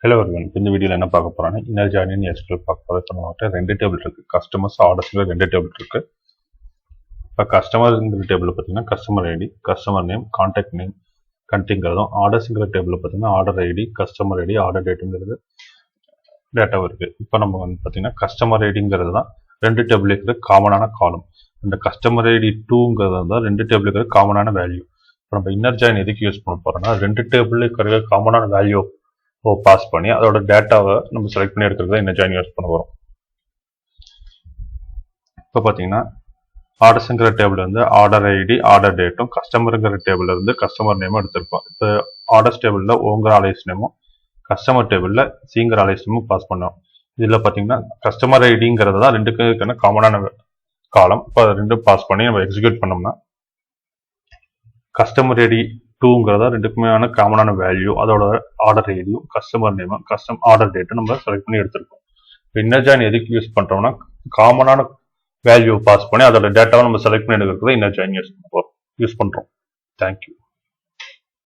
Hello everyone. இந்த வீடியோவில் என்ன பார்க்க போறோம்னா இன்னர் ஜாயின் SQL பார்க்க போகிறோம். இப்போ நம்மகிட்ட ரெண்டு டேபிள் இருக்கு, கஸ்டமர்ஸ் ஆர்டர்ஸ்ல ரெண்டு டேபிள் இருக்கு. இப்போ கஸ்டமர்ங்கிற டேபிள் பார்த்தீங்கன்னா customer ID, customer name, contact name கண்டிங்கிறதும், ஆர்டர்ஸுங்கிற டேபிள் பார்த்தீங்கன்னா order ID, customer ID, order டேட்டுங்கிறது டேட்டாவும் இருக்கு. இப்போ நம்ம பார்த்தீங்கன்னா கஸ்டமர் ஐடிங்கிறது தான் ரெண்டு டேபிள் இருக்கிற காமனான காலம். இந்த கஸ்டமர் ஐடி 2ங்கிறது தான் ரெண்டு டேபிள் இருக்கிற காமனான வேல்யூ. இப்போ நம்ம இன்னர் ஜாயின் எதுக்கு யூஸ் பண்ண போறோம்னா ரெண்டு டேபிள் இருக்கிற காமனான வேல்யூ பாஸ் பண்ணி அதோட டேட்டாவை நம்ம செலக்ட் பண்ணி எடுக்கிறது இன்னர் ஜாயின் யூஸ் பண்ண போறோம். இப்போ பார்த்தீங்கன்னா ஆர்டர்ஸுங்கிற டேபிள் வந்து ஆர்டர் ஐடி, ஆர்டர் டேட்டும், கஸ்டமருங்கிற டேபிள் இருந்து கஸ்டமர் நேமும் எடுத்திருப்போம். இப்போ ஆர்டர்ஸ் டேபிளில் ஓங்கிற அலைஸ் நேமும், கஸ்டமர் டேபிளில் சிங்கிற அலைஸ் நேமும் பாஸ் பண்ணோம். இதில் பார்த்தீங்கன்னா கஸ்டமர் ஐடிங்கிறது தான் ரெண்டுக்கான காமனான காலம். இப்போ அதை ரெண்டும் பாஸ் பண்ணி நம்ம எக்ஸிக்யூட் பண்ணோம்னா கஸ்டமர் ஐடி 2ங்கிறதா ரெண்டுக்குமே காமனான வேல்யூ, அதோட ஆர்டர் ஐடியும், கஸ்டமர் நேமும், ஆர்டர் டேட்டும் நம்ம செலக்ட் பண்ணி எடுத்திருக்கோம். இன்னர் ஜாயின் எதுக்கு யூஸ் பண்றோம்னா காமனான வேல்யூ பாஸ் பண்ணி அதோட டேட்டாவை நம்ம செலக்ட் பண்ணி எடுக்கிறது இன்னர் ஜாயின் யூஸ் பண்றோம். தேங்க்யூ.